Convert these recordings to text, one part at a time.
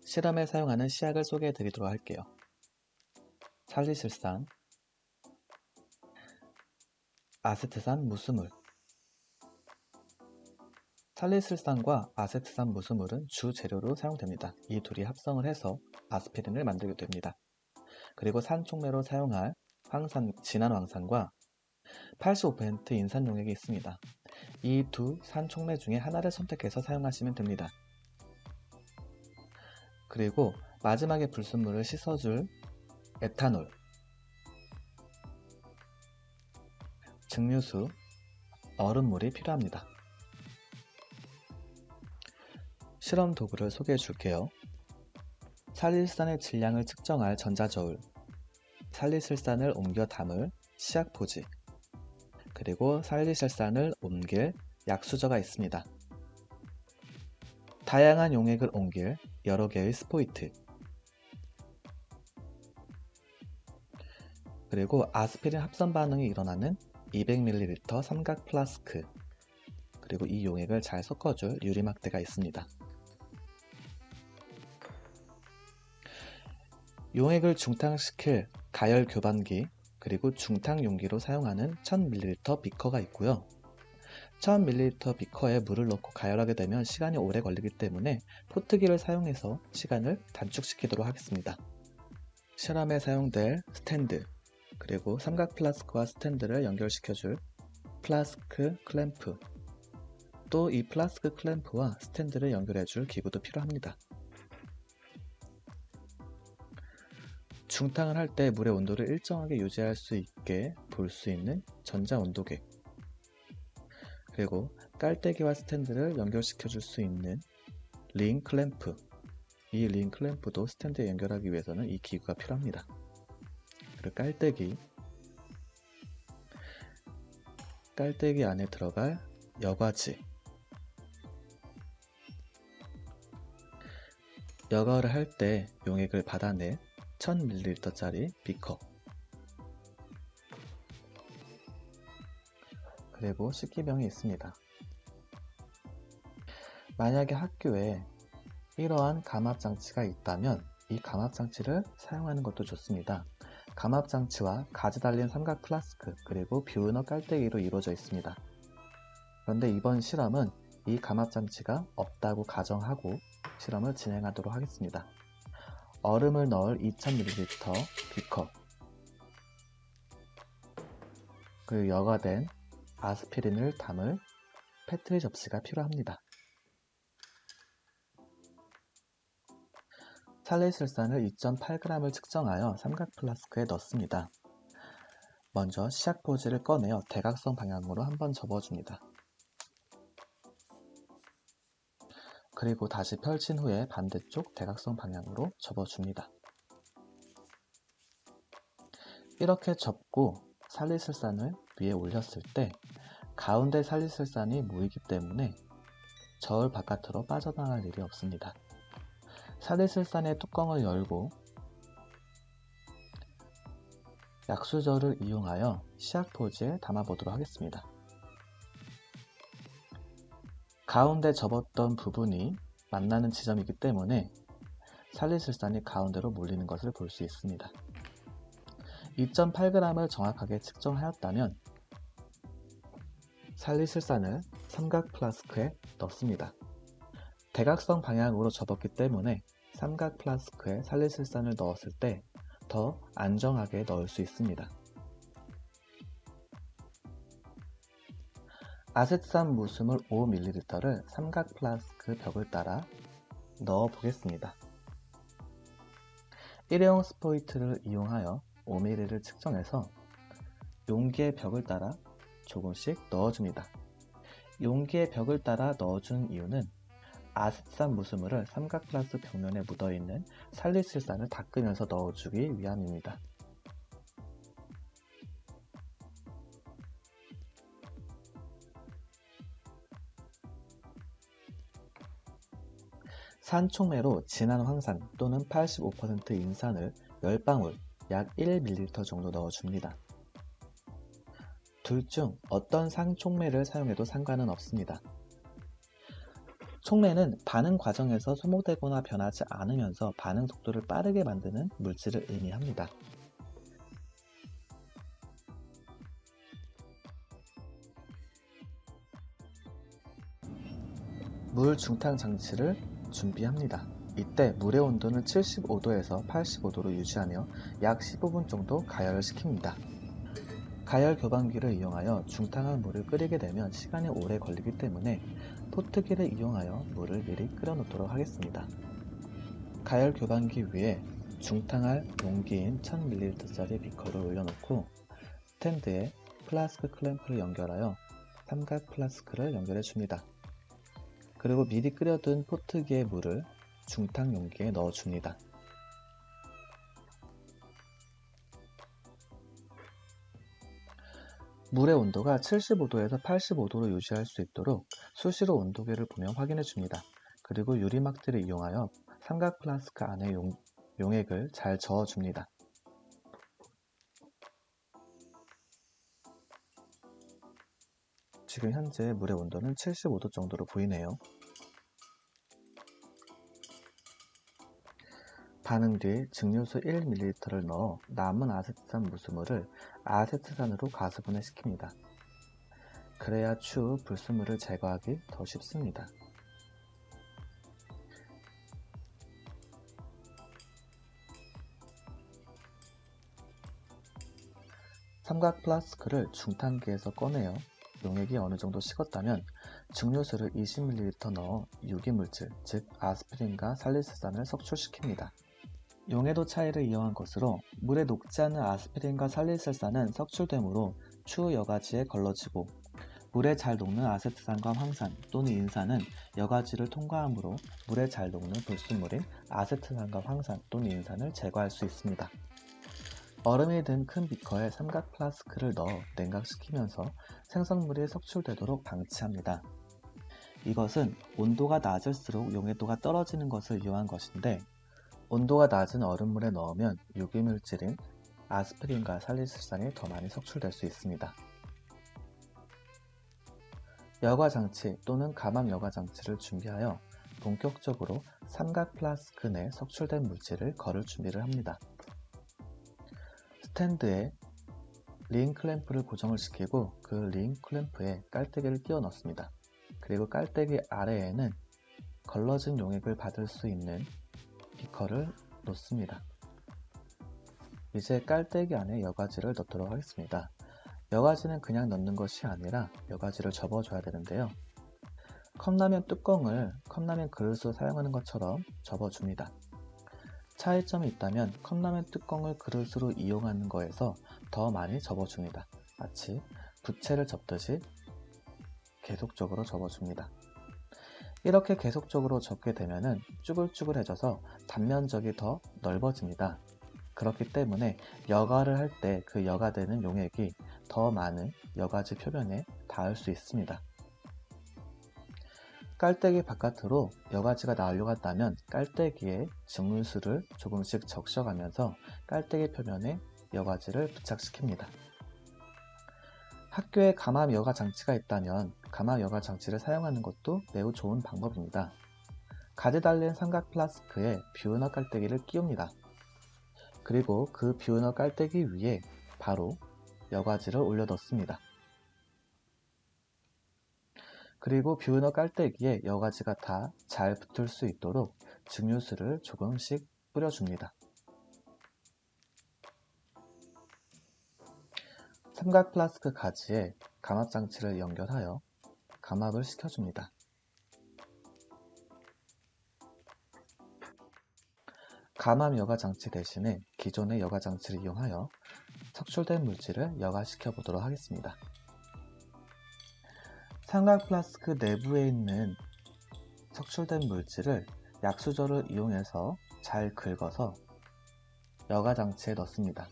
실험에 사용하는 시약을 소개해 드리도록 할게요. 살리술산, 아세트산 무스물. 살리술산과 아세트산 무스물은 주 재료로 사용됩니다. 이 둘이 합성을 해서 아스피린을 만들게 됩니다. 그리고 산촉매로 사용할 진한 황산과 85% 인산 용액이 있습니다. 이 두 산촉매 중에 하나를 선택해서 사용하시면 됩니다. 그리고 마지막에 불순물을 씻어줄 에탄올, 증류수, 얼음물이 필요합니다. 실험 도구를 소개해 줄게요. 살리술산의 질량을 측정할 전자저울, 살리술산을 옮겨 담을 시약포지, 그리고 살리술산을 옮길 약수저가 있습니다. 다양한 용액을 옮길 여러 개의 스포이트, 그리고 아스피린 합성 반응이 일어나는 200ml 삼각 플라스크, 그리고 이 용액을 잘 섞어줄 유리막대가 있습니다. 용액을 중탕시킬 가열 교반기, 그리고 중탕 용기로 사용하는 1000ml 비커가 있고요. 1000ml 비커에 물을 넣고 가열하게 되면 시간이 오래 걸리기 때문에 포트기를 사용해서 시간을 단축시키도록 하겠습니다. 실험에 사용될 스탠드, 그리고 삼각 플라스크와 스탠드를 연결시켜줄 플라스크 클램프, 또 이 플라스크 클램프와 스탠드를 연결해줄 기구도 필요합니다. 중탕을 할 때 물의 온도를 일정하게 유지할 수 있게 볼 수 있는 전자온도계, 그리고 깔때기와 스탠드를 연결시켜 줄 수 있는 링 클램프, 이 링 클램프도 스탠드에 연결하기 위해서는 이 기구가 필요합니다. 그리고 깔때기 안에 들어갈 여과지, 여과를 할 때 용액을 받아낼 1000ml짜리 비커, 그리고 식기병이 있습니다. 만약에 학교에 이러한 감압장치가 있다면 이 감압장치를 사용하는 것도 좋습니다. 감압장치와 가지 달린 삼각 플라스크, 그리고 뷰너 깔때기로 이루어져 있습니다. 그런데 이번 실험은 이 감압장치가 없다고 가정하고 실험을 진행하도록 하겠습니다. 얼음을 넣을 2000ml 비커, 그리고 여과된 아스피린을 담을 페트리 접시가 필요합니다. 살리술산을 2.8g을 측정하여 삼각 플라스크에 넣습니다. 먼저 시약포지를 꺼내어 대각선 방향으로 한번 접어줍니다. 그리고 다시 펼친 후에 반대쪽 대각선 방향으로 접어줍니다. 이렇게 접고 살리술산을 위에 올렸을 때 가운데 살리술산이 모이기 때문에 저울 바깥으로 빠져나갈 일이 없습니다. 살리술산의 뚜껑을 열고 약수저를 이용하여 시약포지에 담아보도록 하겠습니다. 가운데 접었던 부분이 만나는 지점이기 때문에 살리술산이 가운데로 몰리는 것을 볼 수 있습니다. 2.8g을 정확하게 측정하였다면 살리술산을 삼각 플라스크에 넣습니다. 대각선 방향으로 접었기 때문에 삼각 플라스크에 살리술산을 넣었을 때 더 안정하게 넣을 수 있습니다. 아세트산 무스물 5ml를 삼각 플라스크 벽을 따라 넣어 보겠습니다. 일회용 스포이트를 이용하여 5ml를 측정해서 용기의 벽을 따라 조금씩 넣어줍니다. 용기의 벽을 따라 넣어준 이유는 아세트산 무스물을 삼각 플라스크 벽면에 묻어있는 살리술산을 닦으면서 넣어주기 위함입니다. 산촉매로 진한 황산 또는 85% 인산을 10방울 약 1ml 정도 넣어줍니다. 둘 중 어떤 산촉매를 사용해도 상관은 없습니다. 촉매는 반응 과정에서 소모되거나 변하지 않으면서 반응 속도를 빠르게 만드는 물질을 의미합니다. 물 중탕 장치를 준비합니다. 이때 물의 온도는 75도에서 85도로 유지하며 약 15분 정도 가열을 시킵니다. 가열 교반기를 이용하여 중탕한 물을 끓이게 되면 시간이 오래 걸리기 때문에 포트기를 이용하여 물을 미리 끓여 놓도록 하겠습니다. 가열 교반기 위에 중탕할 용기인 1000ml짜리 비커를 올려놓고 스탠드에 플라스크 클램프를 연결하여 삼각 플라스크를 연결해 줍니다. 그리고 미리 끓여둔 포트기의 물을 중탕 용기에 넣어 줍니다. 물의 온도가 75도에서 85도로 유지할 수 있도록 수시로 온도계를 보며 확인해 줍니다. 그리고 유리막들을 이용하여 삼각 플라스크 안에 용액을 잘 저어 줍니다. 지금 현재 물의 온도는 75도 정도로 보이네요. 반응 뒤 증류수 1ml를 넣어 남은 아세트산 무수물을 아세트산으로 가수분해 시킵니다. 그래야 추후 불순물을 제거하기 더 쉽습니다. 삼각 플라스크를 중탕기에서 꺼내어 용액이 어느 정도 식었다면 증류수를 20ml 넣어 유기물질, 즉 아스피린과 살리스산을 석출시킵니다. 용해도 차이를 이용한 것으로 물에 녹지 않은 아스피린과 살리실산은 석출되므로 추후 여과지에 걸러지고 물에 잘 녹는 아세트산과 황산 또는 인산은 여과지를 통과하므로 물에 잘 녹는 불순물인 아세트산과 황산 또는 인산을 제거할 수 있습니다. 얼음이 든 큰 비커에 삼각 플라스크를 넣어 냉각시키면서 생성물이 석출되도록 방치합니다. 이것은 온도가 낮을수록 용해도가 떨어지는 것을 이용한 것인데 온도가 낮은 얼음물에 넣으면 유기물질인 아스피린과 살리실산이 더 많이 석출될 수 있습니다. 여과장치 또는 감압 여과장치를 준비하여 본격적으로 삼각 플라스크 내 석출된 물질을 걸을 준비를 합니다. 스탠드에 링 클램프를 고정을 시키고 그 링 클램프에 깔때기를 끼워 넣습니다. 그리고 깔때기 아래에는 걸러진 용액을 받을 수 있는 비커를 놓습니다. 이제 깔때기 안에 여과지를 넣도록 하겠습니다. 여과지는 그냥 넣는 것이 아니라 여과지를 접어줘야 되는데요. 컵라면 뚜껑을 컵라면 그릇으로 사용하는 것처럼 접어줍니다. 차이점이 있다면 컵라면 뚜껑을 그릇으로 이용하는 거에서 더 많이 접어줍니다. 마치 부채를 접듯이 계속적으로 접어줍니다. 이렇게 계속적으로 접게 되면 쭈글쭈글해져서 단면적이 더 넓어집니다. 그렇기 때문에 여과를 할 때 그 여과되는 용액이 더 많은 여과지 표면에 닿을 수 있습니다. 깔때기 바깥으로 여과지가 나오려고 한다면 깔때기에 증류수를 조금씩 적셔가면서 깔때기 표면에 여과지를 부착시킵니다. 학교에 감압 여과 장치가 있다면 감압 여과 장치를 사용하는 것도 매우 좋은 방법입니다. 가지 달린 삼각 플라스크에 뷰너 깔때기를 끼웁니다. 그리고 그 뷰너 깔때기 위에 바로 여과지를 올려 넣습니다. 그리고 뷰너 깔때기에 여과지가 다 잘 붙을 수 있도록 증류수를 조금씩 뿌려줍니다. 삼각 플라스크 가지에 감압 장치를 연결하여 감압을 시켜줍니다. 감압 여과 장치 대신에 기존의 여과 장치를 이용하여 석출된 물질을 여과시켜 보도록 하겠습니다. 삼각 플라스크 내부에 있는 석출된 물질을 약수저를 이용해서 잘 긁어서 여과 장치에 넣습니다.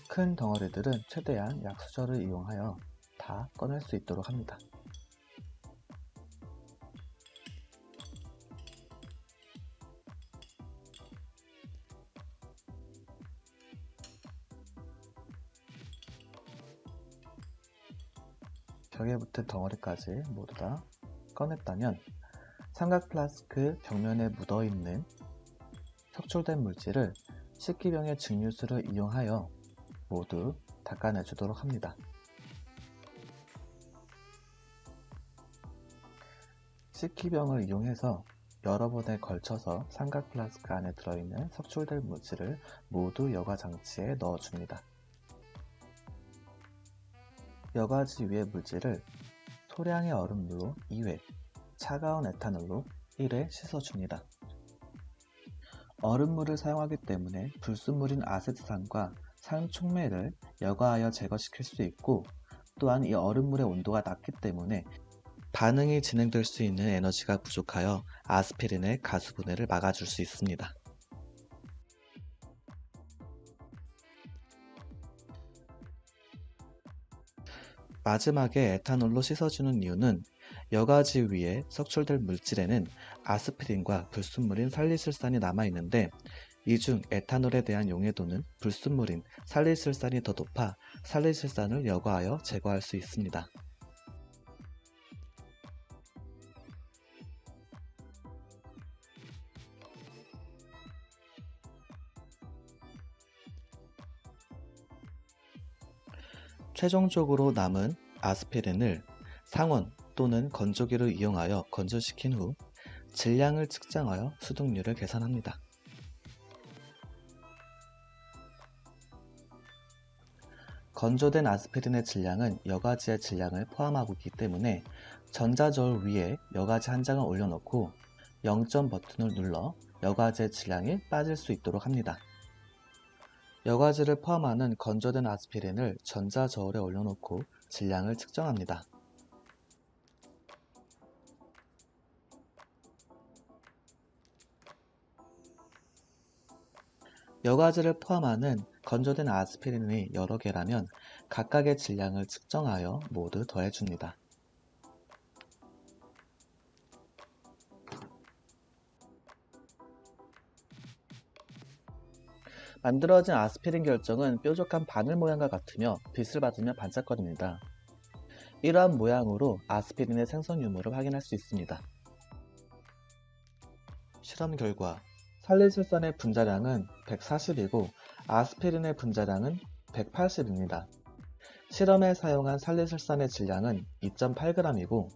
큰 덩어리들은 최대한 약수저를 이용하여 다 꺼낼 수 있도록 합니다. 벽에 붙은 덩어리까지 모두 다 꺼냈다면 삼각 플라스크 벽면에 묻어있는 석출된 물질을 식기병의 증류수를 이용하여 모두 닦아내주도록 합니다. 식기병을 이용해서 여러 번에 걸쳐서 삼각 플라스크 안에 들어있는 석출된 물질을 모두 여과 장치에 넣어줍니다. 여과지 위의 물질을 소량의 얼음물로 2회, 차가운 에탄올로 1회 씻어줍니다. 얼음물을 사용하기 때문에 불순물인 아세트산과 산촉매를 여과하여 제거시킬 수 있고, 또한 이 얼음물의 온도가 낮기 때문에 반응이 진행될 수 있는 에너지가 부족하여 아스피린의 가수분해를 막아줄 수 있습니다. 마지막에 에탄올로 씻어주는 이유는 여과지 위에 석출될 물질에는 아스피린과 불순물인 살리실산이 남아있는데, 이 중 에탄올에 대한 용해도는 불순물인 살리실산이 더 높아 살리실산을 여과하여 제거할 수 있습니다. 최종적으로 남은 아스피린을 상온 또는 건조기를 이용하여 건조시킨 후 질량을 측정하여 수득률을 계산합니다. 건조된 아스피린의 질량은 여과지의 질량을 포함하고 있기 때문에 전자저울 위에 여과지 한 장을 올려놓고 0점 버튼을 눌러 여과지의 질량이 빠질 수 있도록 합니다. 여과지를 포함하는 건조된 아스피린을 전자저울에 올려놓고 질량을 측정합니다. 여과지를 포함하는 건조된 아스피린이 여러 개라면 각각의 질량을 측정하여 모두 더해줍니다. 만들어진 아스피린 결정은 뾰족한 바늘 모양과 같으며 빛을 받으며 반짝거립니다. 이러한 모양으로 아스피린의 생성 유무를 확인할 수 있습니다. 실험 결과 살리실산의 분자량은 140이고 아스피린의 분자량은 180입니다. 실험에 사용한 살리실산의 질량은 2.8g이고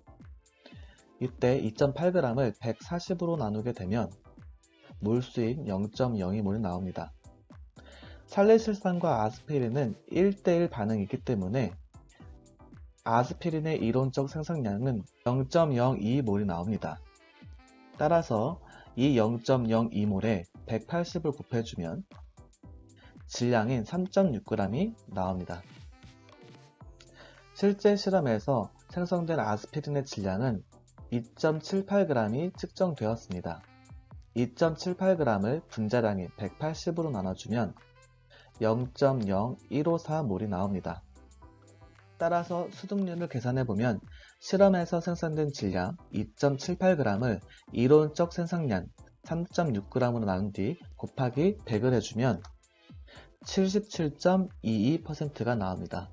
이때 2.8g을 140으로 나누게 되면 몰수인 0.02몰이 나옵니다. 살리실산과 아스피린은 1:1 반응이기 때문에 아스피린의 이론적 생성량은 0.02몰이 나옵니다. 따라서 이 0.02몰에 180을 곱해주면 질량인 3.6g이 나옵니다. 실제 실험에서 생성된 아스피린의 질량은 2.78g이 측정되었습니다. 2.78g을 분자량인 180으로 나눠주면 0.0154몰이 나옵니다. 따라서 수득률을 계산해보면 실험에서 생산된 질량 2.78g을 이론적 생산량 3.6g으로 나눈 뒤 곱하기 100을 해주면 77.22%가 나옵니다.